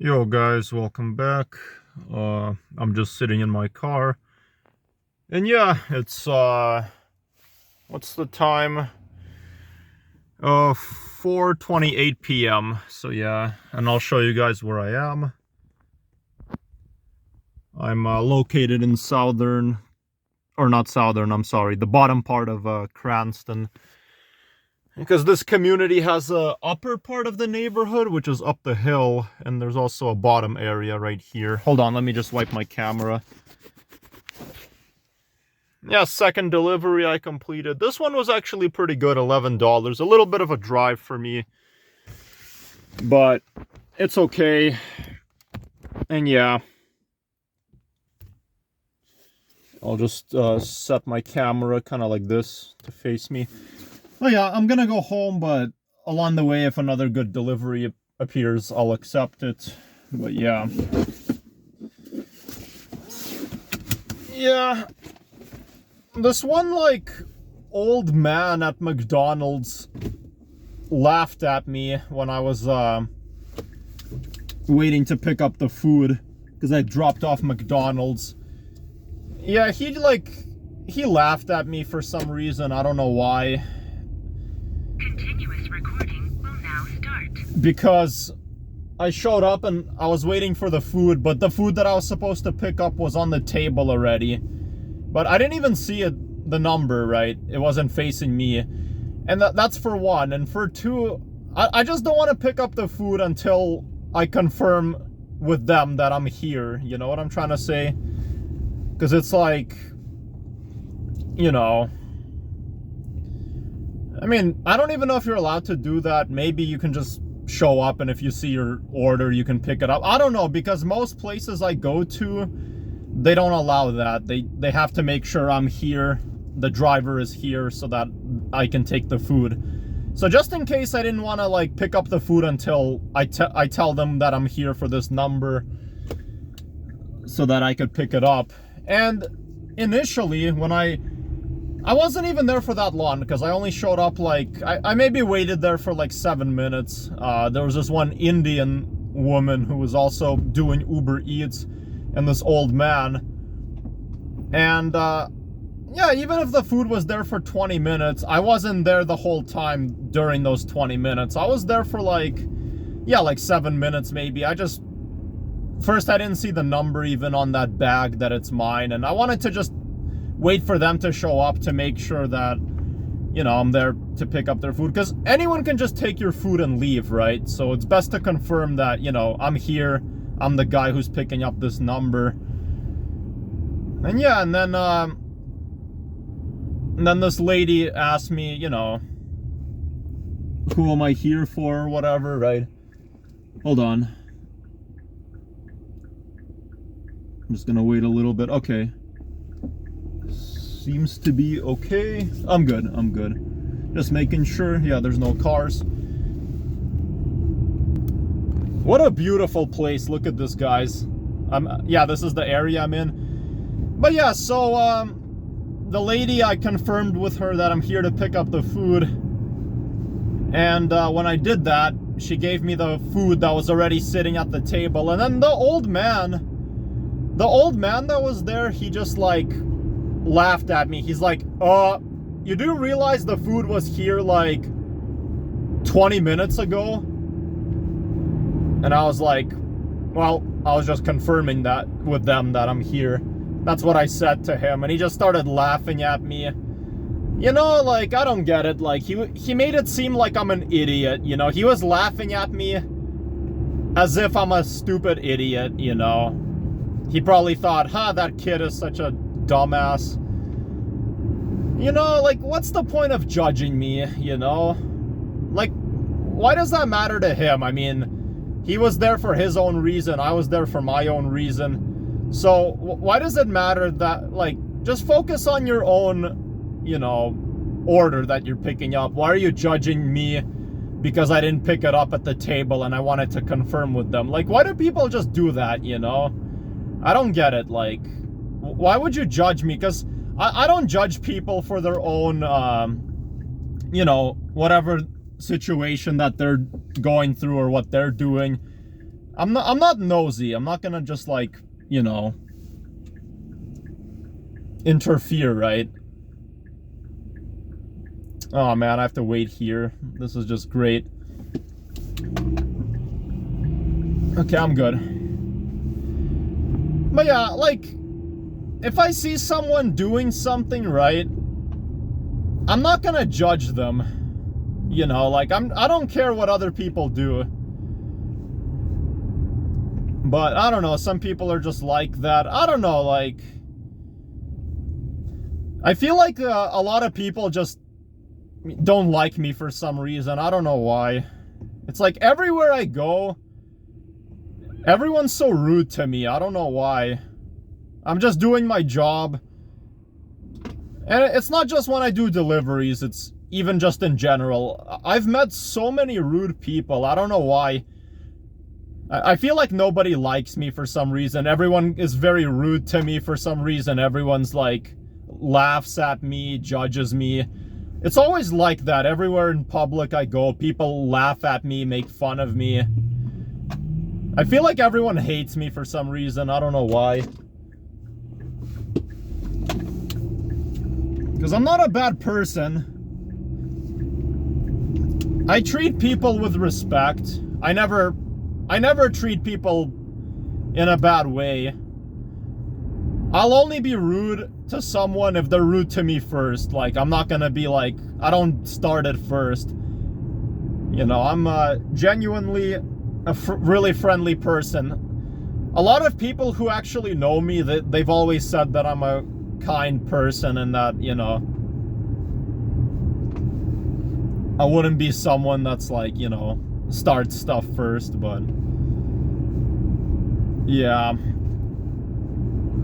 Yo guys, welcome back. I'm just sitting in my car. And yeah, it's what's the time? 4:28 p.m. So yeah, and I'll show you guys where I am. I'm located in southern, or not southern, I'm sorry, the bottom part of Cranston. Because this community has a upper part of the neighborhood, which is up the hill, and there's also a bottom area right here. Hold on, let me just wipe my camera. Yeah, second delivery I completed. This one was actually pretty good, $11. A little bit of a drive for me, but it's okay. And yeah, I'll just set my camera kind of like this to face me. Oh yeah, I'm gonna go home, but along the way, if another good delivery appears, I'll accept it. But yeah. Yeah. This one, like, old man at McDonald's laughed at me when I was waiting to pick up the food because I dropped off McDonald's. Yeah, he laughed at me for some reason. I don't know why. Continuous recording will now start. Because I showed up and I was waiting for the food, but the food that I was supposed to pick up was on the table already. But I didn't even see the number, right? It wasn't facing me. And that's for one. And for two, I just don't want to pick up the food until I confirm with them that I'm here. You know what I'm trying to say? Because it's like, you know, I mean, I don't even know if you're allowed to do that. Maybe you can just show up and if you see your order, you can pick it up. I don't know, because most places I go to, they don't allow that. They have to make sure I'm here, the driver is here, so that I can take the food. So just in case I didn't want to like pick up the food until I tell them that I'm here for this number so that I could pick it up. And initially when I wasn't even there for that long, because I only showed up like, I maybe waited there for like 7 minutes. There was this one Indian woman who was also doing Uber Eats, and this old man. And yeah, even if the food was there for 20 minutes, I wasn't there the whole time during those 20 minutes. I was there for like, yeah, like 7 minutes maybe. First I didn't see the number even on that bag that it's mine, and I wanted to just wait for them to show up to make sure that, you know, I'm there to pick up their food, because anyone can just take your food and leave, right? So it's best to confirm that, you know, I'm here, I'm the guy who's picking up this number. And yeah, and then this lady asked me, you know, who am I here for or whatever, right? Hold on. I'm just gonna wait a little bit. Okay. Seems to be okay. I'm good. Just making sure. Yeah, there's no cars. What a beautiful place. Look at this, guys. Yeah, this is the area I'm in. But yeah, so the lady, I confirmed with her that I'm here to pick up the food. And when I did that, she gave me the food that was already sitting at the table. And then the old man that was there, he just like laughed at me. He's like, you do realize the food was here like 20 minutes ago? And I was like, well, I was just confirming that with them that I'm here. That's what I said to him, and he just started laughing at me. You know, like, I don't get it. Like, he made it seem like I'm an idiot, you know? He was laughing at me as if I'm a stupid idiot, you know? He probably thought, that kid is such a dumbass. You know, like, what's the point of judging me, you know? Like, why does that matter to him? I mean, he was there for his own reason, I was there for my own reason. So, why does it matter that, like, just focus on your own, you know, order that you're picking up. Why are you judging me because I didn't pick it up at the table and I wanted to confirm with them? Like, why do people just do that, you know? I don't get it. Like, why would you judge me? Because I don't judge people for their own, you know, whatever situation that they're going through or what they're doing. I'm not nosy. I'm not gonna just like, you know, interfere, right? Oh man, I have to wait here. This is just great. Okay, I'm good. But yeah, like, if I see someone doing something right, I'm not gonna judge them. You know, like, I don't care what other people do. But I don't know, some people are just like that. I don't know, like, I feel like a lot of people just don't like me for some reason. I don't know why. It's like everywhere I go, everyone's so rude to me. I don't know why. I'm just doing my job. And it's not just when I do deliveries, it's even just in general. I've met so many rude people. I don't know why. I feel like nobody likes me for some reason. Everyone is very rude to me for some reason. Everyone's like, laughs at me, judges me. It's always like that. Everywhere in public I go, people laugh at me, make fun of me. I feel like everyone hates me for some reason. I don't know why. Because I'm not a bad person. I treat people with respect. I never treat people in a bad way. I'll only be rude to someone if they're rude to me first. Like, I'm not gonna be like, I don't start it first. You know, I'm genuinely a really friendly person. A lot of people who actually know me, they've always said that I'm a kind person and that, you know, I wouldn't be someone that's like, you know, starts stuff first, but yeah.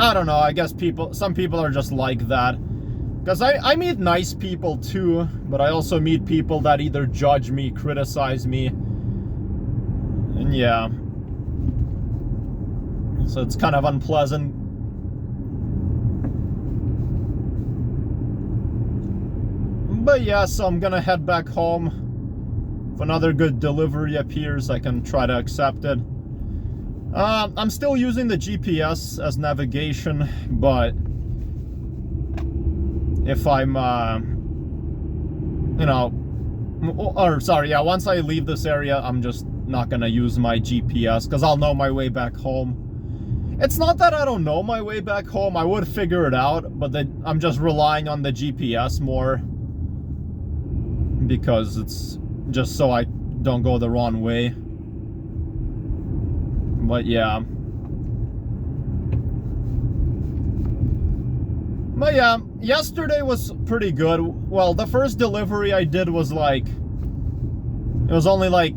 I don't know, I guess some people are just like that. Because I meet nice people too, but I also meet people that either judge me, criticize me. And yeah. So it's kind of unpleasant. But yeah, so I'm gonna head back home. If another good delivery appears, I can try to accept it. I'm still using the GPS as navigation, but if I'm, you know, or sorry, yeah, once I leave this area, I'm just not gonna use my GPS because I'll know my way back home. It's not that I don't know my way back home, I would figure it out, but then I'm just relying on the GPS more because it's just so I don't go the wrong way. But yeah. But yeah, yesterday was pretty good. Well, the first delivery I did was like, it was only like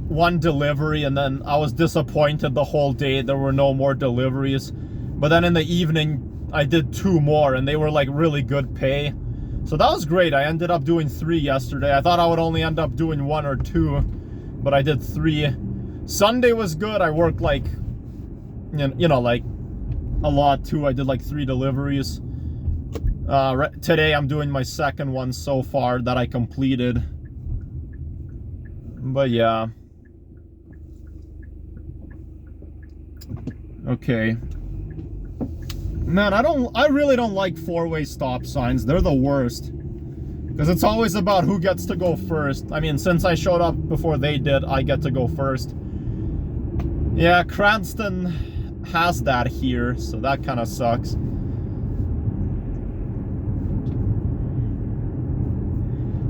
one delivery, and then I was disappointed the whole day. There were no more deliveries. But then in the evening, I did 2 more, and they were like really good pay. So that was great. I ended up doing 3 yesterday. I thought I would only end up doing 1 or 2, but I did 3. Sunday was good. I worked like, you know, like a lot too. I did like 3 deliveries. Today I'm doing my second one so far that I completed. But yeah. Okay. Man, I really don't like 4-way stop signs. They're the worst. Because it's always about who gets to go first. I mean, since I showed up before they did, I get to go first. Yeah, Cranston has that here, so that kind of sucks.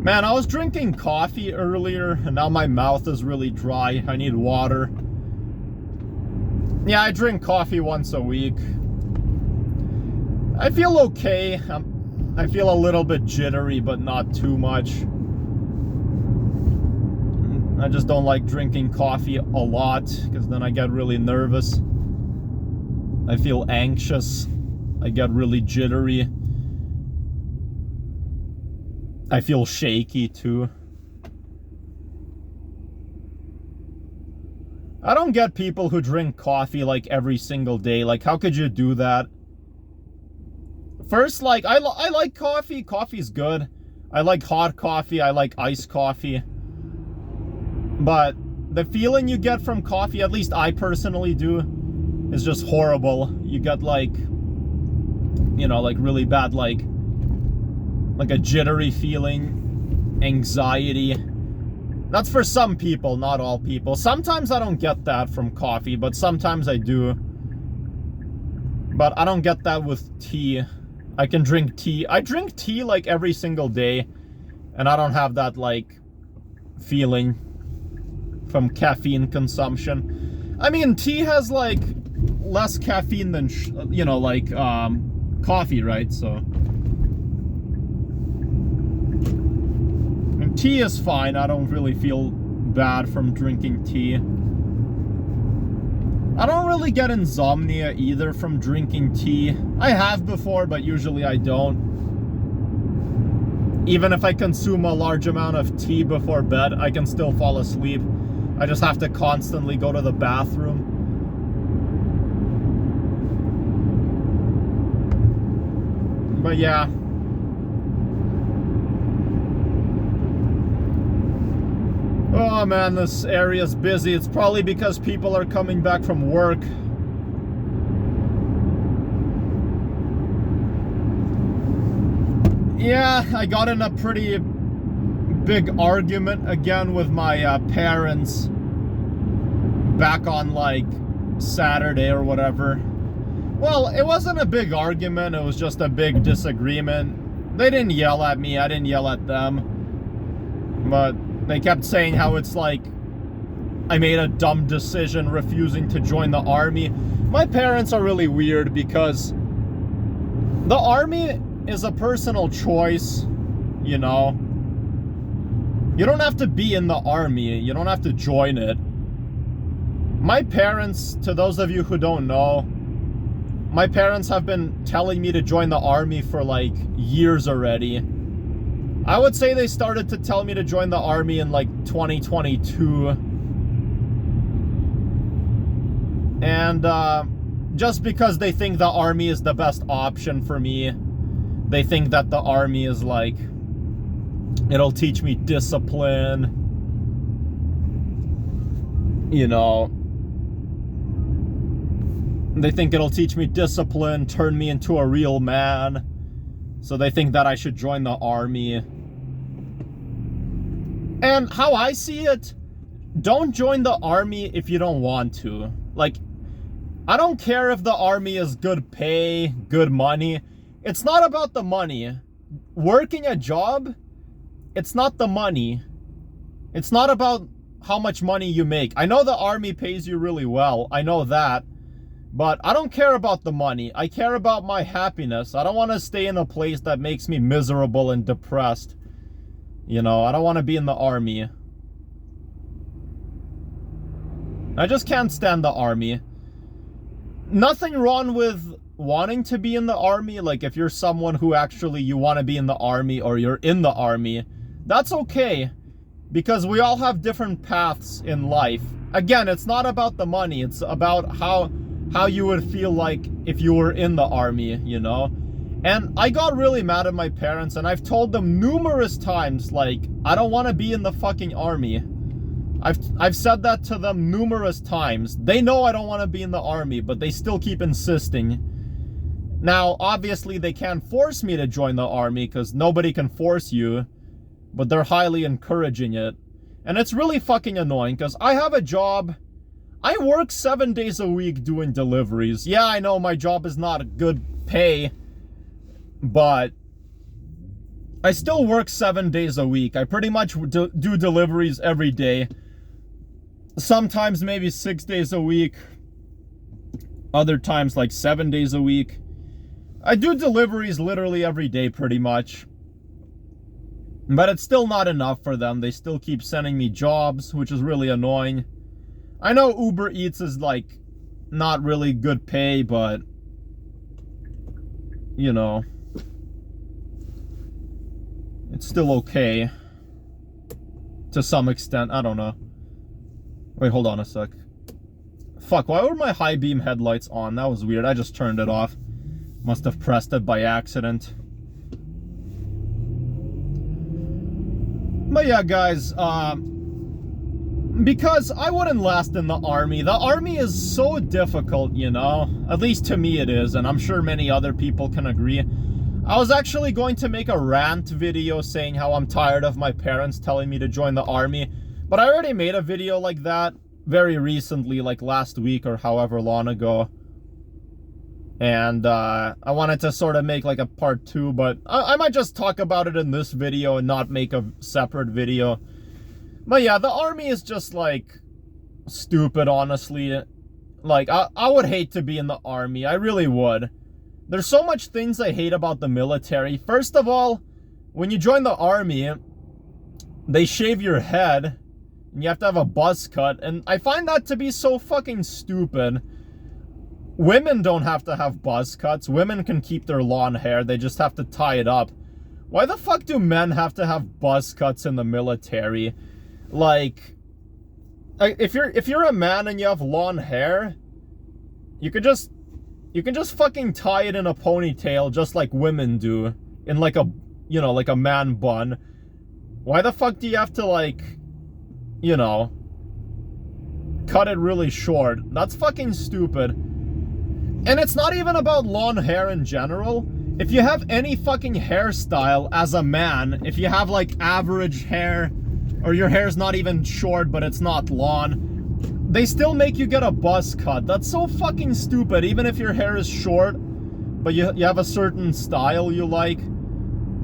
Man, I was drinking coffee earlier, and now my mouth is really dry. I need water. Yeah, I drink coffee once a week. I feel okay. I feel a little bit jittery, but not too much. I just don't like drinking coffee a lot, because then I get really nervous. I feel anxious. I get really jittery. I feel shaky too. I don't get people who drink coffee like every single day. Like, how could you do that? First, like, I like coffee. Coffee's good. I like hot coffee. I like iced coffee. But the feeling you get from coffee, at least I personally do, is just horrible. You get like, you know, like really bad, like a jittery feeling, anxiety. That's for some people, not all people. Sometimes I don't get that from coffee, but sometimes I do. But I don't get that with tea. I can drink tea. I drink tea like every single day, and I don't have that like feeling from caffeine consumption. I mean, tea has like less caffeine than, you know, like coffee, right? So, and tea is fine. I don't really feel bad from drinking tea. I don't really get insomnia either from drinking tea. I have before, but usually I don't. Even if I consume a large amount of tea before bed, I can still fall asleep. I just have to constantly go to the bathroom. But yeah. Oh man, this area's busy. It's probably because people are coming back from work. Yeah, I got in a pretty big argument again with my parents back on like Saturday or whatever. Well, it wasn't a big argument, it was just a big disagreement. They didn't yell at me, I didn't yell at them. But they kept saying how it's like I made a dumb decision refusing to join the army. My parents are really weird because the army is a personal choice, you know. You don't have to be in the army, you don't have to join it. My parents, to those of you who don't know, my parents have been telling me to join the army for like years already. I would say they started to tell me to join the army in like 2022. And just because they think the army is the best option for me. They think that the army is like, it'll teach me discipline. You know, they think it'll teach me discipline, turn me into a real man. So they think that I should join the army. And how I see it, don't join the army if you don't want to. Like, I don't care if the army is good pay, good money. It's not about the money. Working a job, it's not the money. It's not about how much money you make. I know the army pays you really well. I know that. But I don't care about the money. I care about my happiness. I don't want to stay in a place that makes me miserable and depressed. You know, I don't want to be in the army. I just can't stand the army. Nothing wrong with wanting to be in the army. Like, if you're someone who actually you want to be in the army or you're in the army, that's okay. Because we all have different paths in life. Again, it's not about the money. It's about how you would feel like if you were in the army, you know? And I got really mad at my parents, and I've told them numerous times, like, I don't want to be in the fucking army. I've said that to them numerous times. They know I don't want to be in the army, but they still keep insisting. Now, obviously, they can't force me to join the army, because nobody can force you, but they're highly encouraging it. And it's really fucking annoying, because I have a job. I work 7 days a week doing deliveries. Yeah, I know my job is not good pay, but I still work 7 days a week. I pretty much do deliveries every day. Sometimes maybe 6 days a week. Other times like 7 days a week. I do deliveries literally every day pretty much. But it's still not enough for them. They still keep sending me jobs, which is really annoying. I know Uber Eats is like not really good pay, but you know, it's still okay to some extent. I don't know. Wait, hold on a sec. Fuck, why were my high beam headlights on? That was weird. I just turned it off. Must have pressed it by accident. But yeah, guys, Because I wouldn't last in the army. The army is so difficult, you know? At least to me it is, and I'm sure many other people can agree. I was actually going to make a rant video saying how I'm tired of my parents telling me to join the army, but I already made a video like that very recently, like last week or however long ago. And I wanted to sort of make like a part 2, but I might just talk about it in this video and not make a separate video. But yeah, the army is just like stupid, honestly. Like, I would hate to be in the army. I really would. There's so much things I hate about the military. First of all, when you join the army, they shave your head and you have to have a buzz cut. And I find that to be so fucking stupid. Women don't have to have buzz cuts. Women can keep their long hair. They just have to tie it up. Why the fuck do men have to have buzz cuts in the military? Like, if you're a man and you have long hair, you can just fucking tie it in a ponytail just like women do, in like a, you know, like a man bun. Why the fuck do you have to, like, you know, cut it really short? That's fucking stupid. And it's not even about long hair in general. If you have any fucking hairstyle as a man, if you have like average hair, or your hair's not even short but it's not long, they still make you get a buzz cut. That's so fucking stupid. Even if your hair is short but you have a certain style you like,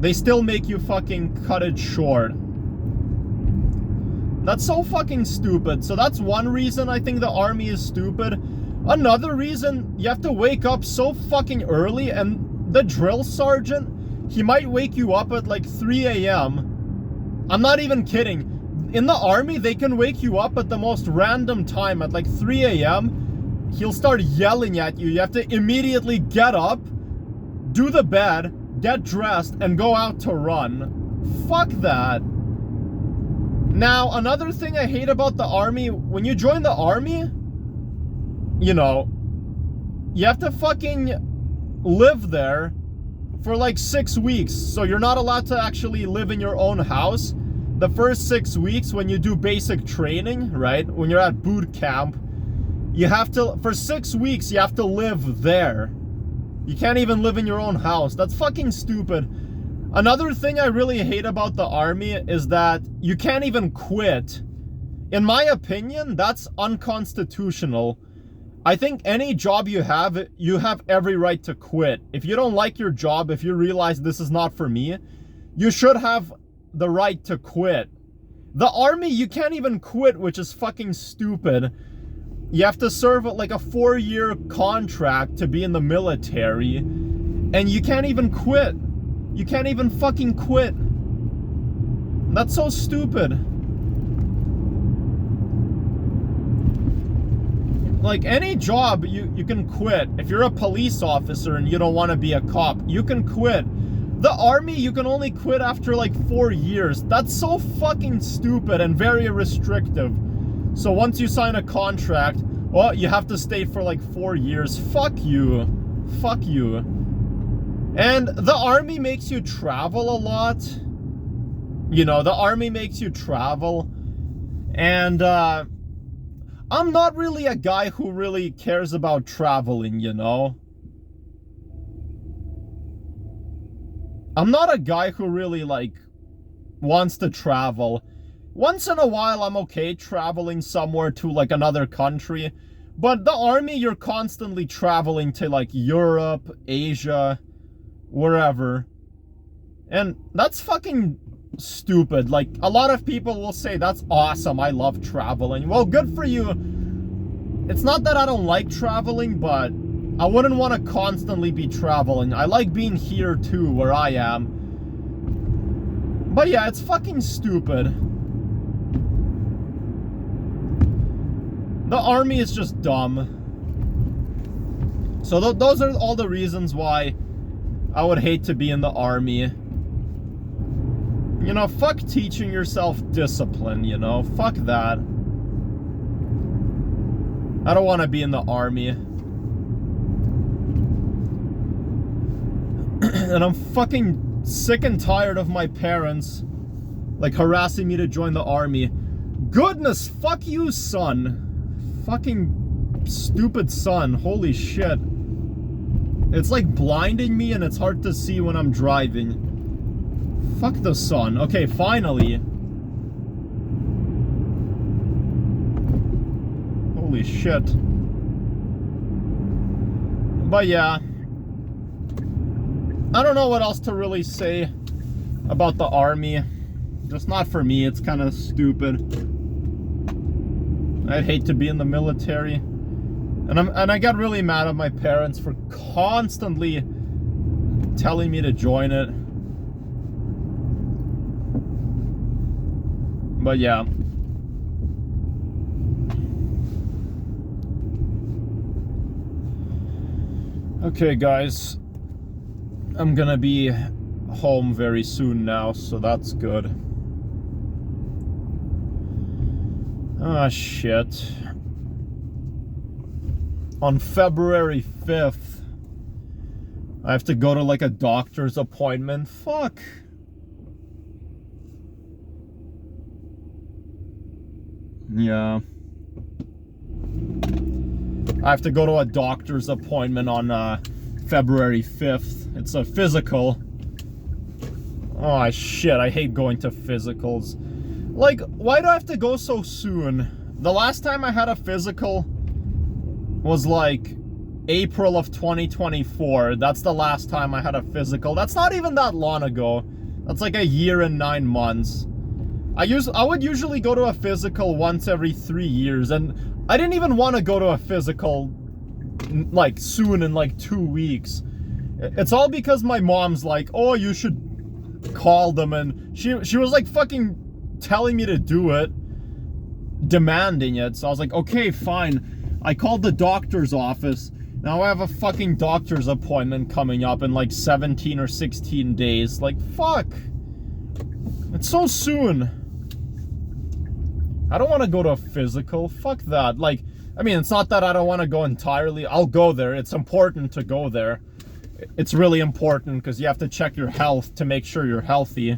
they still make you fucking cut it short. That's so fucking stupid. So that's one reason I think the army is stupid. Another reason, you have to wake up so fucking early, and the drill sergeant, he might wake you up at like 3 a.m. I'm not even kidding. In the army, they can wake you up at the most random time at like 3 a.m. He'll start yelling at you. You have to immediately get up, do the bed, get dressed, and go out to run. Fuck that. Now, another thing I hate about the army, when you join the army, you know, you have to fucking live there for like 6 weeks. So you're not allowed to actually live in your own house. The first 6 weeks when you do basic training, right? When you're at boot camp, you have to, for 6 weeks, you have to live there. You can't even live in your own house. That's fucking stupid. Another thing I really hate about the army is that you can't even quit. In my opinion, that's unconstitutional. I think any job you have every right to quit. If you don't like your job, if you realize this is not for me, you should have the right to quit. The army, you can't even quit, which is fucking stupid. You have to serve like a 4-year contract to be in the military, and you can't even quit. You can't even fucking quit. That's so stupid. Like, any job, you can quit. If you're a police officer and you don't want to be a cop, you can quit. The army, you can only quit after like 4 years. That's so fucking stupid and very restrictive. So once you sign a contract, well, you have to stay for like 4 years. Fuck you. Fuck you. And the army makes you travel a lot. You know, the army makes you travel. And, I'm not really a guy who really cares about traveling, you know? I'm not a guy who really, like, wants to travel. Once in a while, I'm okay traveling somewhere to, like, another country. But the army, you're constantly traveling to, like, Europe, Asia, wherever. And that's fucking stupid. Like, a lot of people will say, that's awesome, I love traveling. Well, good for you. It's not that I don't like traveling, but I wouldn't want to constantly be traveling. I like being here too, where I am. But yeah, it's fucking stupid. The army is just dumb. So those are all the reasons why I would hate to be in the army. You know, fuck teaching yourself discipline, you know? Fuck that. I don't want to be in the army. And I'm fucking sick and tired of my parents, like, harassing me to join the army. goodness, fuck you, son. Fucking stupid sun. Holy shit. It's like blinding me and it's hard to see when I'm driving. Fuck the sun. Okay, finally. Holy shit. But yeah. I don't know what else to really say about the army. Just not for me. It's kind of stupid. I'd hate to be in the military. And I got really mad at my parents for constantly telling me to join it. But yeah. Okay, guys. I'm gonna be home very soon now, so that's good. Ah, shit. On February 5th, I have to go to like a doctor's appointment. Fuck. Yeah. I have to go to a doctor's appointment on February 5th. It's a physical. Oh shit, I hate going to physicals. Like, why do I have to go so soon? The last time I had a physical was like April of 2024. That's the last time I had a physical. That's not even that long ago. That's like a year and 9 months. I would usually go to a physical once every 3 years, and I didn't even want to go to a physical like soon in like 2 weeks. It's all because my mom's like, oh, you should call them, and she was like fucking telling me to do it, demanding it. So I was like, okay, fine. I called the doctor's office. Now I have a fucking doctor's appointment coming up in like 17 or 16 days. Like, fuck. It's so soon. I don't want to go to a physical. Fuck that. Like, I mean, it's not that I don't want to go entirely. I'll go there. It's important to go there. It's really important because you have to check your health to make sure you're healthy.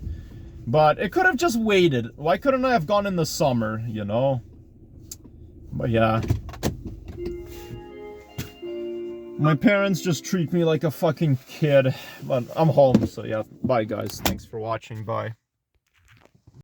But it could have just waited. Why couldn't I have gone in the summer, you know? But yeah. My parents just treat me like a fucking kid. But I'm home, so yeah. Bye, guys. Thanks for watching. Bye.